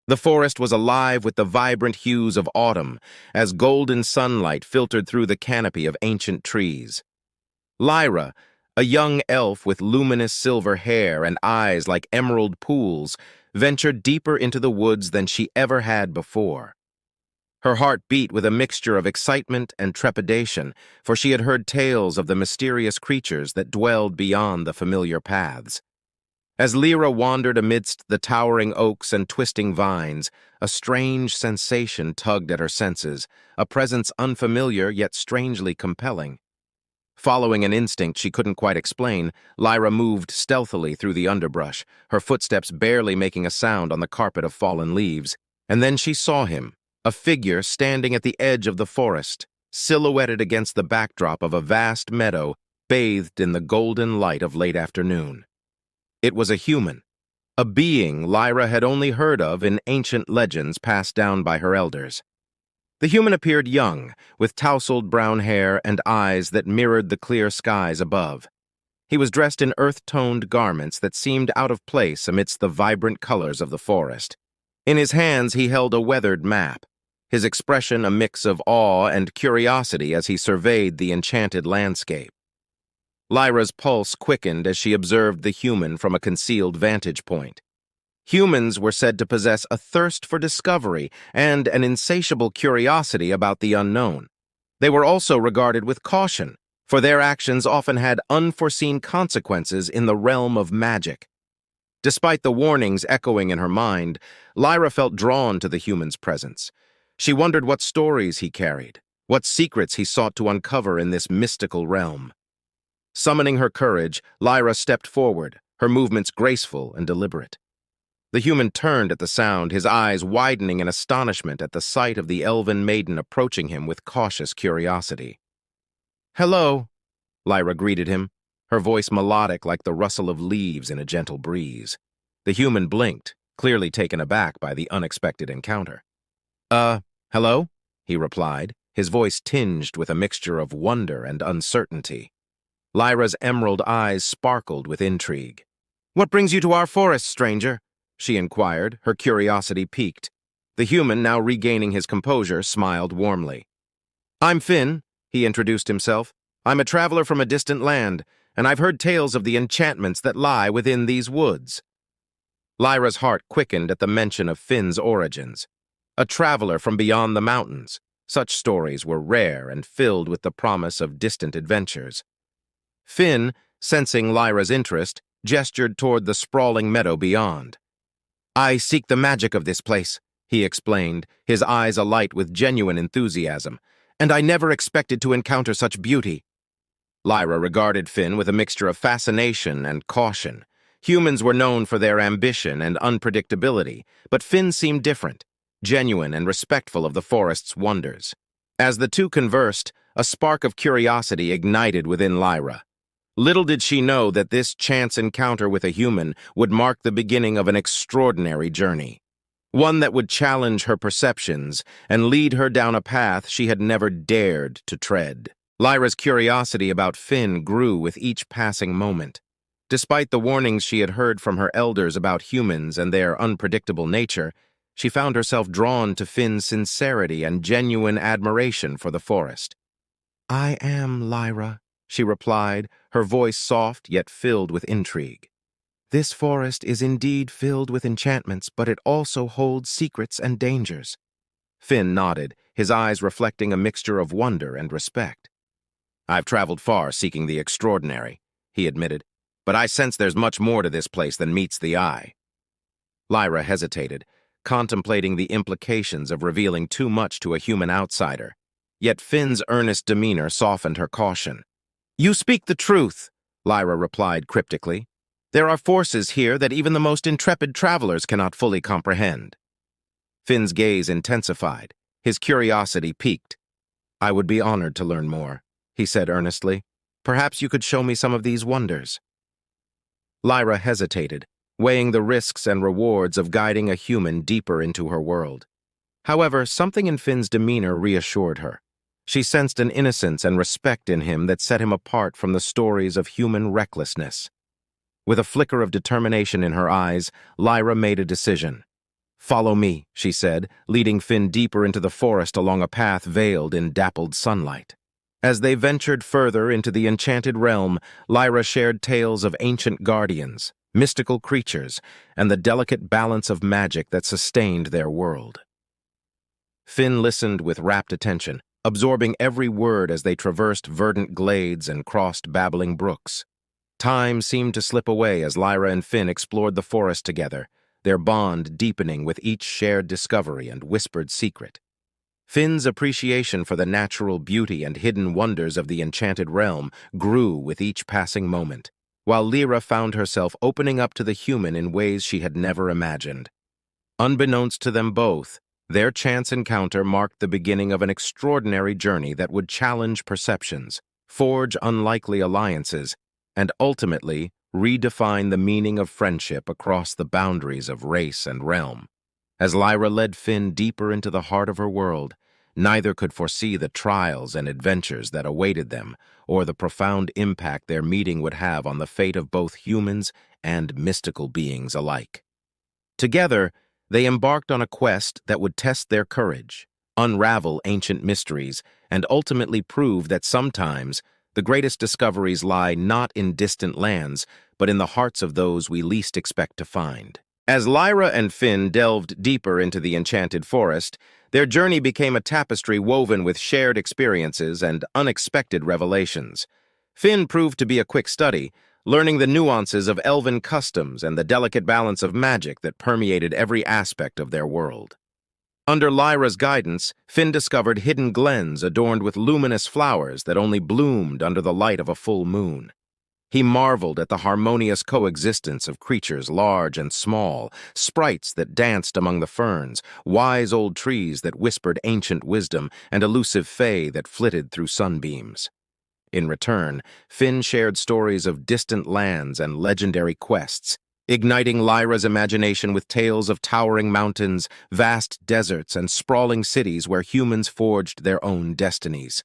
The forest was alive with the vibrant hues of autumn as golden sunlight filtered through the canopy of ancient trees. Lyra, a young elf with luminous silver hair and eyes like emerald pools, ventured deeper into the woods than she ever had before. Her heart beat with a mixture of excitement and trepidation, for she had heard tales of the mysterious creatures that dwelled beyond the familiar paths. As Lyra wandered amidst the towering oaks and twisting vines, a strange sensation tugged at her senses, a presence unfamiliar yet strangely compelling. Following an instinct she couldn't quite explain, Lyra moved stealthily through the underbrush, her footsteps barely making a sound on the carpet of fallen leaves. And then she saw him, a figure standing at the edge of the forest, silhouetted against the backdrop of a vast meadow bathed in the golden light of late afternoon. It was a human, a being Lyra had only heard of in ancient legends passed down by her elders. The human appeared young, with tousled brown hair and eyes that mirrored the clear skies above. He was dressed in earth-toned garments that seemed out of place amidst the vibrant colors of the forest. In his hands he held a weathered map, his expression a mix of awe and curiosity as he surveyed the enchanted landscape. Lyra's pulse quickened as she observed the human from a concealed vantage point. Humans were said to possess a thirst for discovery and an insatiable curiosity about the unknown. They were also regarded with caution, for their actions often had unforeseen consequences in the realm of magic. Despite the warnings echoing in her mind, Lyra felt drawn to the human's presence. She wondered what stories he carried, what secrets he sought to uncover in this mystical realm. Summoning her courage, Lyra stepped forward, her movements graceful and deliberate. The human turned at the sound, his eyes widening in astonishment at the sight of the elven maiden approaching him with cautious curiosity. "Hello," Lyra greeted him, her voice melodic like the rustle of leaves in a gentle breeze. The human blinked, clearly taken aback by the unexpected encounter. Hello?" he replied, his voice tinged with a mixture of wonder and uncertainty. Lyra's emerald eyes sparkled with intrigue. "What brings you to our forest, stranger?" she inquired, her curiosity piqued. The human, now regaining his composure, smiled warmly. "I'm Finn," he introduced himself. "I'm a traveler from a distant land, and I've heard tales of the enchantments that lie within these woods." Lyra's heart quickened at the mention of Finn's origins. A traveler from beyond the mountains. Such stories were rare and filled with the promise of distant adventures. Finn, sensing Lyra's interest, gestured toward the sprawling meadow beyond. "I seek the magic of this place," he explained, his eyes alight with genuine enthusiasm, "and I never expected to encounter such beauty." Lyra regarded Finn with a mixture of fascination and caution. Humans were known for their ambition and unpredictability, but Finn seemed different, genuine and respectful of the forest's wonders. As the two conversed, a spark of curiosity ignited within Lyra. Little did she know that this chance encounter with a human would mark the beginning of an extraordinary journey, one that would challenge her perceptions and lead her down a path she had never dared to tread. Lyra's curiosity about Finn grew with each passing moment. Despite the warnings she had heard from her elders about humans and their unpredictable nature, she found herself drawn to Finn's sincerity and genuine admiration for the forest. "I am Lyra," she replied, her voice soft yet filled with intrigue. "This forest is indeed filled with enchantments, but it also holds secrets and dangers." Finn nodded, his eyes reflecting a mixture of wonder and respect. "I've traveled far seeking the extraordinary," he admitted, "but I sense there's much more to this place than meets the eye." Lyra hesitated, contemplating the implications of revealing too much to a human outsider. Yet Finn's earnest demeanor softened her caution. "You speak the truth," Lyra replied cryptically. "There are forces here that even the most intrepid travelers cannot fully comprehend." Finn's gaze intensified, his curiosity piqued. "I would be honored to learn more," he said earnestly. "Perhaps you could show me some of these wonders." Lyra hesitated, weighing the risks and rewards of guiding a human deeper into her world. However, something in Finn's demeanor reassured her. She sensed an innocence and respect in him that set him apart from the stories of human recklessness. With a flicker of determination in her eyes, Lyra made a decision. "Follow me," she said, leading Finn deeper into the forest along a path veiled in dappled sunlight. As they ventured further into the enchanted realm, Lyra shared tales of ancient guardians, mystical creatures, and the delicate balance of magic that sustained their world. Finn listened with rapt attention, absorbing every word as they traversed verdant glades and crossed babbling brooks. Time seemed to slip away as Lyra and Finn explored the forest together, their bond deepening with each shared discovery and whispered secret. Finn's appreciation for the natural beauty and hidden wonders of the enchanted realm grew with each passing moment, while Lyra found herself opening up to the human in ways she had never imagined. Unbeknownst to them both, their chance encounter marked the beginning of an extraordinary journey that would challenge perceptions, forge unlikely alliances, and ultimately redefine the meaning of friendship across the boundaries of race and realm. As Lyra led Finn deeper into the heart of her world, neither could foresee the trials and adventures that awaited them, or the profound impact their meeting would have on the fate of both humans and mystical beings alike. Together, they embarked on a quest that would test their courage, unravel ancient mysteries, and ultimately prove that sometimes the greatest discoveries lie not in distant lands, but in the hearts of those we least expect to find. As Lyra and Finn delved deeper into the enchanted forest, their journey became a tapestry woven with shared experiences and unexpected revelations. Finn proved to be a quick study, learning the nuances of elven customs and the delicate balance of magic that permeated every aspect of their world. Under Lyra's guidance, Finn discovered hidden glens adorned with luminous flowers that only bloomed under the light of a full moon. He marveled at the harmonious coexistence of creatures large and small, sprites that danced among the ferns, wise old trees that whispered ancient wisdom, and elusive fae that flitted through sunbeams. In return, Finn shared stories of distant lands and legendary quests, igniting Lyra's imagination with tales of towering mountains, vast deserts, and sprawling cities where humans forged their own destinies.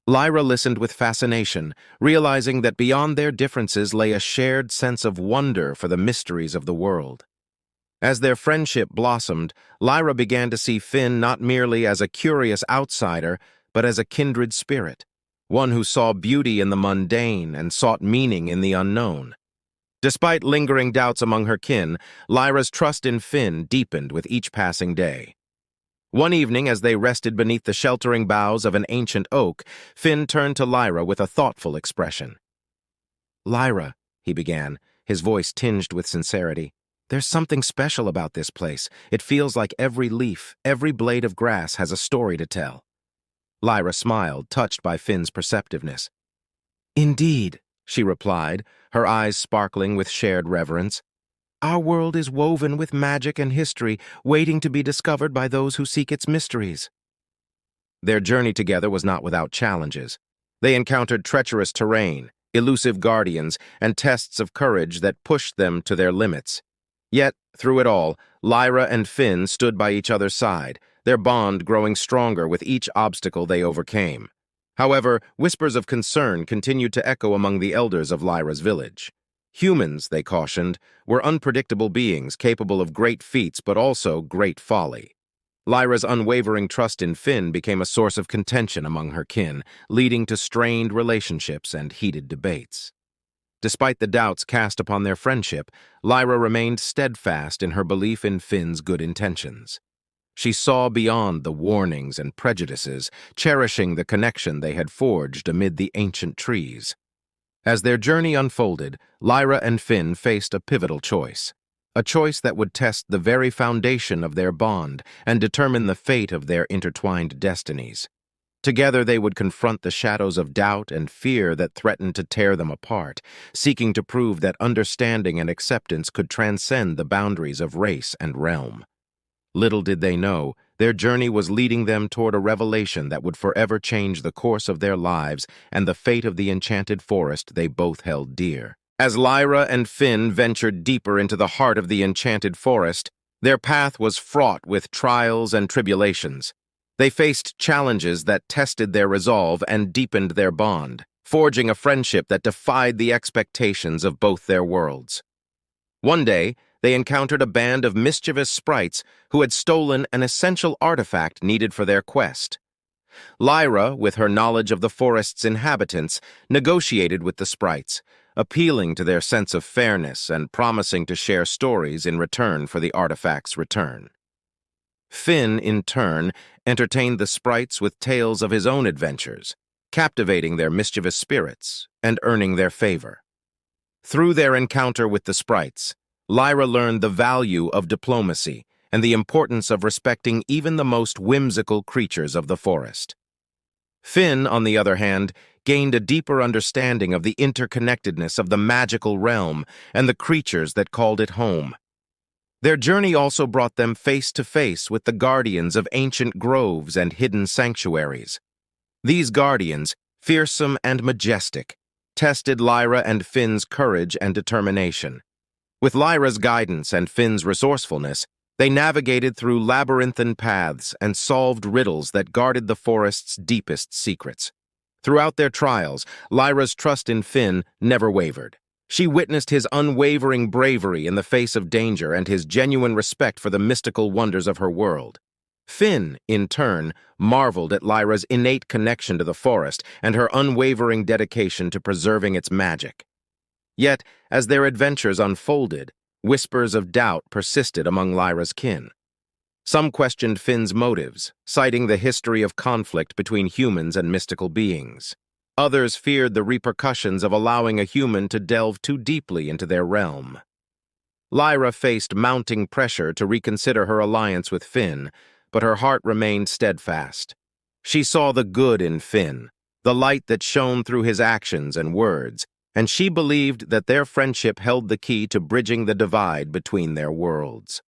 Lyra listened with fascination, realizing that beyond their differences lay a shared sense of wonder for the mysteries of the world. As their friendship blossomed, Lyra began to see Finn not merely as a curious outsider, but as a kindred spirit, one who saw beauty in the mundane and sought meaning in the unknown. Despite lingering doubts among her kin, Lyra's trust in Finn deepened with each passing day. One evening, as they rested beneath the sheltering boughs of an ancient oak, Finn turned to Lyra with a thoughtful expression. "Lyra," he began, his voice tinged with sincerity, "there's something special about this place. It feels like every leaf, every blade of grass has a story to tell." Lyra smiled, touched by Finn's perceptiveness. "Indeed," she replied, her eyes sparkling with shared reverence. "Our world is woven with magic and history, waiting to be discovered by those who seek its mysteries." Their journey together was not without challenges. They encountered treacherous terrain, elusive guardians, and tests of courage that pushed them to their limits. Yet, through it all, Lyra and Finn stood by each other's side, their bond growing stronger with each obstacle they overcame. However, whispers of concern continued to echo among the elders of Lyra's village. Humans, they cautioned, were unpredictable beings capable of great feats but also great folly. Lyra's unwavering trust in Finn became a source of contention among her kin, leading to strained relationships and heated debates. Despite the doubts cast upon their friendship, Lyra remained steadfast in her belief in Finn's good intentions. She saw beyond the warnings and prejudices, cherishing the connection they had forged amid the ancient trees. As their journey unfolded, Lyra and Finn faced a pivotal choice, a choice that would test the very foundation of their bond and determine the fate of their intertwined destinies. Together they would confront the shadows of doubt and fear that threatened to tear them apart, seeking to prove that understanding and acceptance could transcend the boundaries of race and realm. Little did they know, their journey was leading them toward a revelation that would forever change the course of their lives and the fate of the enchanted forest they both held dear. As Lyra and Finn ventured deeper into the heart of the enchanted forest, their path was fraught with trials and tribulations. They faced challenges that tested their resolve and deepened their bond, forging a friendship that defied the expectations of both their worlds. One day, they encountered a band of mischievous sprites who had stolen an essential artifact needed for their quest. Lyra, with her knowledge of the forest's inhabitants, negotiated with the sprites, appealing to their sense of fairness and promising to share stories in return for the artifact's return. Finn, in turn, entertained the sprites with tales of his own adventures, captivating their mischievous spirits and earning their favor. Through their encounter with the sprites, Lyra learned the value of diplomacy and the importance of respecting even the most whimsical creatures of the forest. Finn, on the other hand, gained a deeper understanding of the interconnectedness of the magical realm and the creatures that called it home. Their journey also brought them face to face with the guardians of ancient groves and hidden sanctuaries. These guardians, fearsome and majestic, tested Lyra and Finn's courage and determination. With Lyra's guidance and Finn's resourcefulness, they navigated through labyrinthine paths and solved riddles that guarded the forest's deepest secrets. Throughout their trials, Lyra's trust in Finn never wavered. She witnessed his unwavering bravery in the face of danger and his genuine respect for the mystical wonders of her world. Finn, in turn, marveled at Lyra's innate connection to the forest and her unwavering dedication to preserving its magic. Yet, as their adventures unfolded, whispers of doubt persisted among Lyra's kin. Some questioned Finn's motives, citing the history of conflict between humans and mystical beings. Others feared the repercussions of allowing a human to delve too deeply into their realm. Lyra faced mounting pressure to reconsider her alliance with Finn, but her heart remained steadfast. She saw the good in Finn, the light that shone through his actions and words, and she believed that their friendship held the key to bridging the divide between their worlds.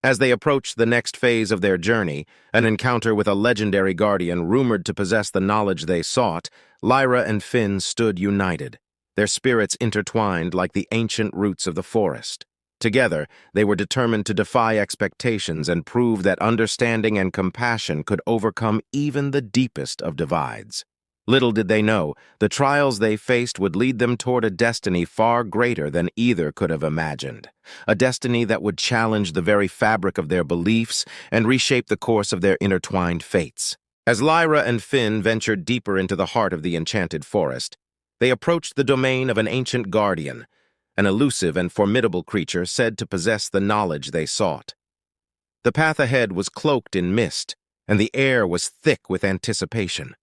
As they approached the next phase of their journey, an encounter with a legendary guardian rumored to possess the knowledge they sought, Lyra and Finn stood united, their spirits intertwined like the ancient roots of the forest. Together, they were determined to defy expectations and prove that understanding and compassion could overcome even the deepest of divides. Little did they know, the trials they faced would lead them toward a destiny far greater than either could have imagined, a destiny that would challenge the very fabric of their beliefs and reshape the course of their intertwined fates. As Lyra and Finn ventured deeper into the heart of the enchanted forest, they approached the domain of an ancient guardian, an elusive and formidable creature said to possess the knowledge they sought. The path ahead was cloaked in mist, and the air was thick with anticipation.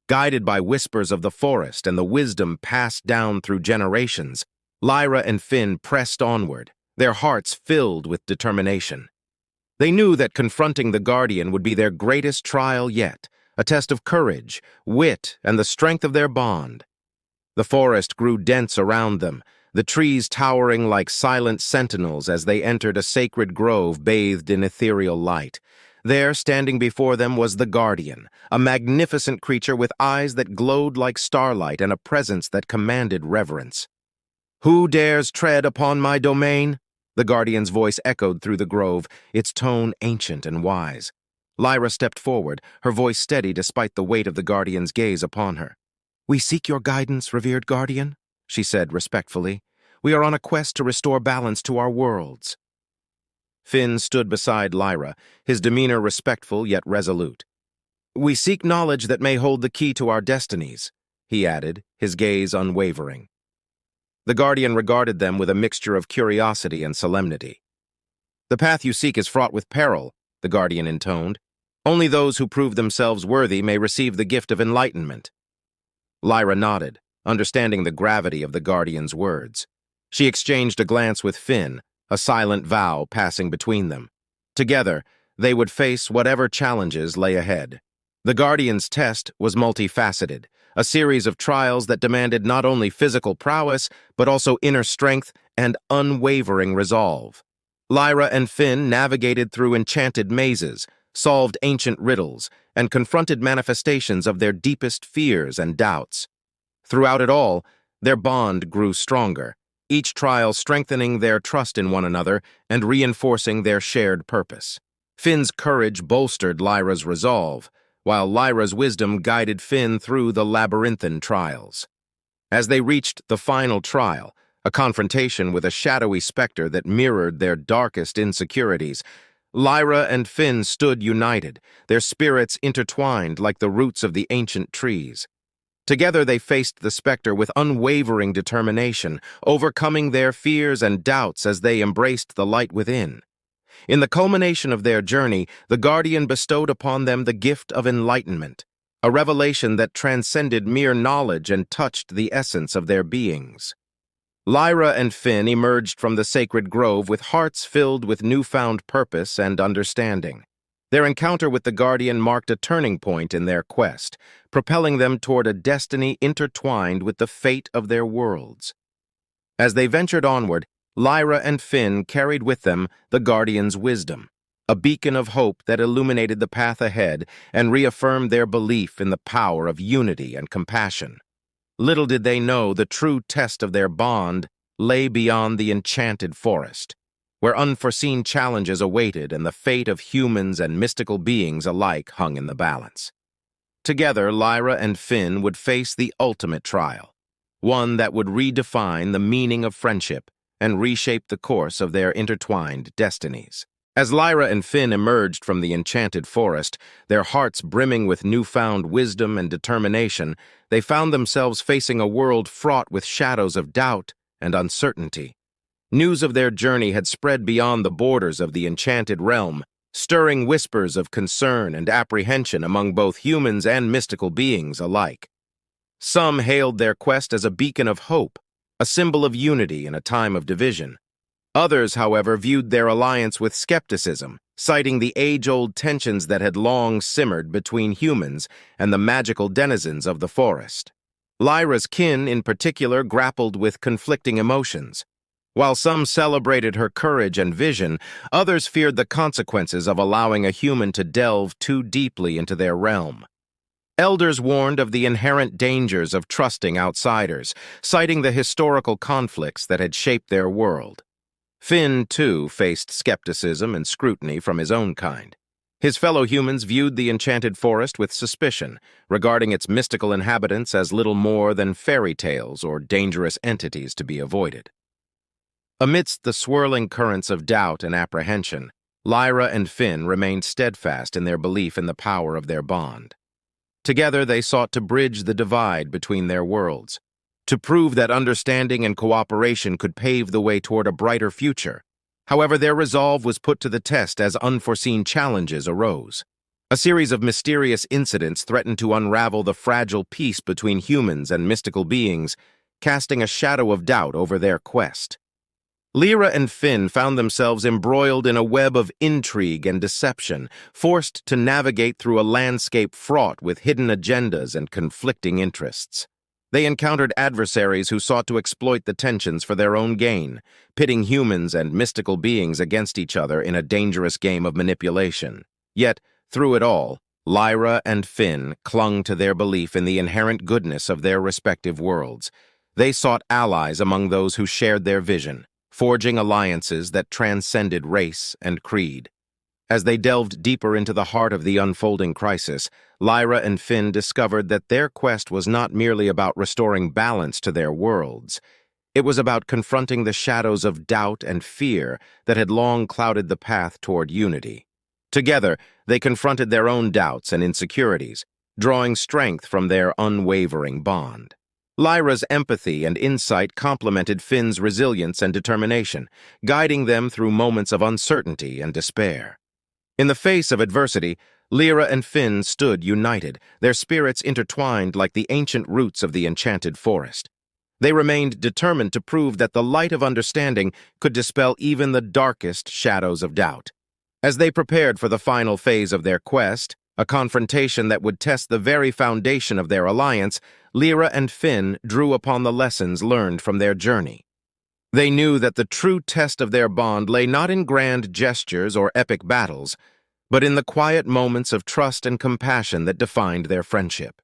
Guided by whispers of the forest and the wisdom passed down through generations, Lyra and Finn pressed onward, their hearts filled with determination. They knew that confronting the Guardian would be their greatest trial yet, a test of courage, wit, and the strength of their bond. The forest grew dense around them, the trees towering like silent sentinels as they entered a sacred grove bathed in ethereal light. There, standing before them, was the Guardian, a magnificent creature with eyes that glowed like starlight and a presence that commanded reverence. "Who dares tread upon my domain?" The Guardian's voice echoed through the grove, its tone ancient and wise. Lyra stepped forward, her voice steady despite the weight of the Guardian's gaze upon her. "We seek your guidance, revered Guardian," she said respectfully. "We are on a quest to restore balance to our worlds." Finn stood beside Lyra, his demeanor respectful yet resolute. "We seek knowledge that may hold the key to our destinies," he added, his gaze unwavering. The Guardian regarded them with a mixture of curiosity and solemnity. "The path you seek is fraught with peril," the Guardian intoned. "Only those who prove themselves worthy may receive the gift of enlightenment." Lyra nodded, understanding the gravity of the Guardian's words. She exchanged a glance with Finn, a silent vow passing between them. Together, they would face whatever challenges lay ahead. The Guardian's test was multifaceted, a series of trials that demanded not only physical prowess, but also inner strength and unwavering resolve. Lyra and Finn navigated through enchanted mazes, solved ancient riddles, and confronted manifestations of their deepest fears and doubts. Throughout it all, their bond grew stronger, each trial strengthening their trust in one another and reinforcing their shared purpose. Finn's courage bolstered Lyra's resolve, while Lyra's wisdom guided Finn through the labyrinthine trials. As they reached the final trial, a confrontation with a shadowy specter that mirrored their darkest insecurities. Lyra and Finn stood united, their spirits intertwined like the roots of the ancient trees. Together they faced the specter with unwavering determination, overcoming their fears and doubts as they embraced the light within. In the culmination of their journey, the Guardian bestowed upon them the gift of enlightenment, a revelation that transcended mere knowledge and touched the essence of their beings. Lyra and Finn emerged from the sacred grove with hearts filled with newfound purpose and understanding. Their encounter with the Guardian marked a turning point in their quest, propelling them toward a destiny intertwined with the fate of their worlds. As they ventured onward, Lyra and Finn carried with them the Guardian's wisdom, a beacon of hope that illuminated the path ahead and reaffirmed their belief in the power of unity and compassion. Little did they know the true test of their bond lay beyond the enchanted forest, where unforeseen challenges awaited and the fate of humans and mystical beings alike hung in the balance. Together, Lyra and Finn would face the ultimate trial, one that would redefine the meaning of friendship and reshape the course of their intertwined destinies. As Lyra and Finn emerged from the enchanted forest, their hearts brimming with newfound wisdom and determination, they found themselves facing a world fraught with shadows of doubt and uncertainty. News of their journey had spread beyond the borders of the enchanted realm, stirring whispers of concern and apprehension among both humans and mystical beings alike. Some hailed their quest as a beacon of hope, a symbol of unity in a time of division. Others, however, viewed their alliance with skepticism, citing the age-old tensions that had long simmered between humans and the magical denizens of the forest. Lyra's kin, in particular, grappled with conflicting emotions. While some celebrated her courage and vision, others feared the consequences of allowing a human to delve too deeply into their realm. Elders warned of the inherent dangers of trusting outsiders, citing the historical conflicts that had shaped their world. Finn, too, faced skepticism and scrutiny from his own kind. His fellow humans viewed the enchanted forest with suspicion, regarding its mystical inhabitants as little more than fairy tales or dangerous entities to be avoided. Amidst the swirling currents of doubt and apprehension, Lyra and Finn remained steadfast in their belief in the power of their bond. Together they sought to bridge the divide between their worlds, to prove that understanding and cooperation could pave the way toward a brighter future. However, their resolve was put to the test as unforeseen challenges arose. A series of mysterious incidents threatened to unravel the fragile peace between humans and mystical beings, casting a shadow of doubt over their quest. Lyra and Finn found themselves embroiled in a web of intrigue and deception, forced to navigate through a landscape fraught with hidden agendas and conflicting interests. They encountered adversaries who sought to exploit the tensions for their own gain, pitting humans and mystical beings against each other in a dangerous game of manipulation. Yet, through it all, Lyra and Finn clung to their belief in the inherent goodness of their respective worlds. They sought allies among those who shared their vision, forging alliances that transcended race and creed. As they delved deeper into the heart of the unfolding crisis, Lyra and Finn discovered that their quest was not merely about restoring balance to their worlds. It was about confronting the shadows of doubt and fear that had long clouded the path toward unity. Together, they confronted their own doubts and insecurities, drawing strength from their unwavering bond. Lyra's empathy and insight complemented Finn's resilience and determination, guiding them through moments of uncertainty and despair. In the face of adversity, Lyra and Finn stood united, their spirits intertwined like the ancient roots of the enchanted forest. They remained determined to prove that the light of understanding could dispel even the darkest shadows of doubt. As they prepared for the final phase of their quest, a confrontation that would test the very foundation of their alliance, Lyra and Finn drew upon the lessons learned from their journey. They knew that the true test of their bond lay not in grand gestures or epic battles, but in the quiet moments of trust and compassion that defined their friendship.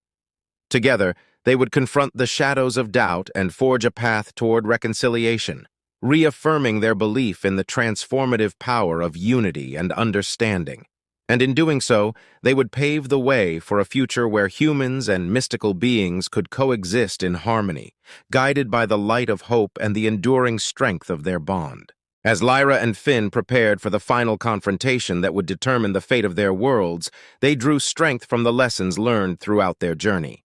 Together, they would confront the shadows of doubt and forge a path toward reconciliation, reaffirming their belief in the transformative power of unity and understanding. And in doing so, they would pave the way for a future where humans and mystical beings could coexist in harmony, guided by the light of hope and the enduring strength of their bond. As Lyra and Finn prepared for the final confrontation that would determine the fate of their worlds, they drew strength from the lessons learned throughout their journey.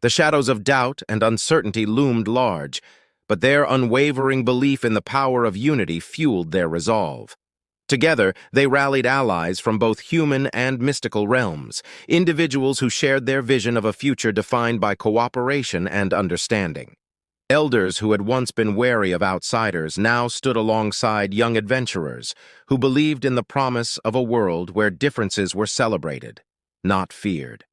The shadows of doubt and uncertainty loomed large, but their unwavering belief in the power of unity fueled their resolve. Together, they rallied allies from both human and mystical realms, individuals who shared their vision of a future defined by cooperation and understanding. Elders who had once been wary of outsiders now stood alongside young adventurers who believed in the promise of a world where differences were celebrated, not feared.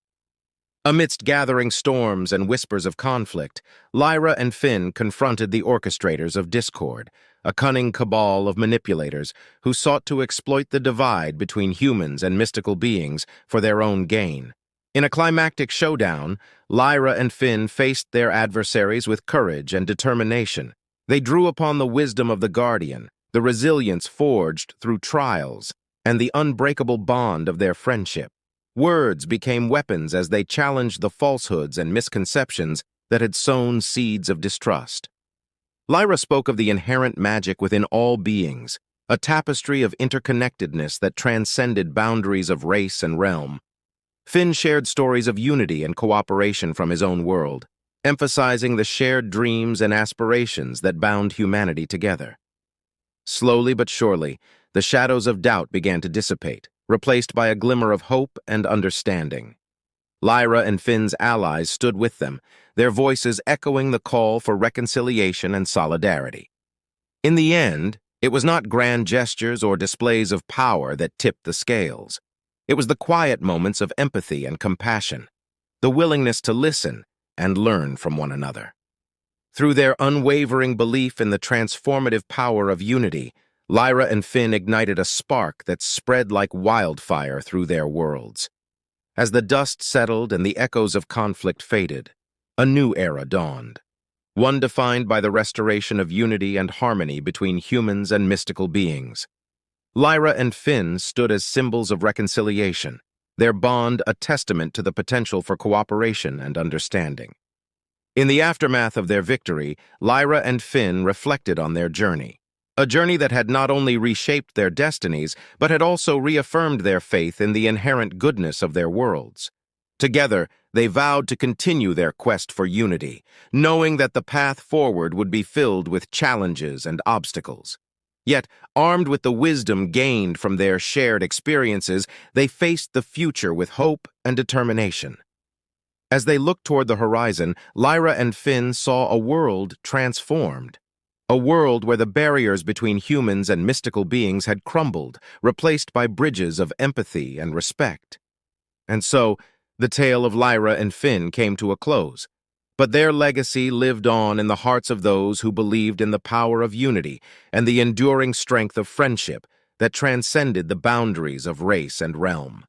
Amidst gathering storms and whispers of conflict, Lyra and Finn confronted the orchestrators of discord, a cunning cabal of manipulators who sought to exploit the divide between humans and mystical beings for their own gain. In a climactic showdown, Lyra and Finn faced their adversaries with courage and determination. They drew upon the wisdom of the Guardian, the resilience forged through trials, and the unbreakable bond of their friendship. Words became weapons as they challenged the falsehoods and misconceptions that had sown seeds of distrust. Lyra spoke of the inherent magic within all beings, a tapestry of interconnectedness that transcended boundaries of race and realm. Finn shared stories of unity and cooperation from his own world, emphasizing the shared dreams and aspirations that bound humanity together. Slowly but surely, the shadows of doubt began to dissipate, replaced by a glimmer of hope and understanding. Lyra and Finn's allies stood with them, their voices echoing the call for reconciliation and solidarity. In the end, it was not grand gestures or displays of power that tipped the scales. It was the quiet moments of empathy and compassion, the willingness to listen and learn from one another. Through their unwavering belief in the transformative power of unity, Lyra and Finn ignited a spark that spread like wildfire through their worlds. As the dust settled and the echoes of conflict faded, a new era dawned, one defined by the restoration of unity and harmony between humans and mystical beings. Lyra and Finn stood as symbols of reconciliation, their bond a testament to the potential for cooperation and understanding. In the aftermath of their victory, Lyra and Finn reflected on their journey, a journey that had not only reshaped their destinies, but had also reaffirmed their faith in the inherent goodness of their worlds. Together, they vowed to continue their quest for unity, knowing that the path forward would be filled with challenges and obstacles. Yet, armed with the wisdom gained from their shared experiences, they faced the future with hope and determination. As they looked toward the horizon, Lyra and Finn saw a world transformed. A world where the barriers between humans and mystical beings had crumbled, replaced by bridges of empathy and respect. And so, the tale of Lyra and Finn came to a close. But their legacy lived on in the hearts of those who believed in the power of unity and the enduring strength of friendship that transcended the boundaries of race and realm.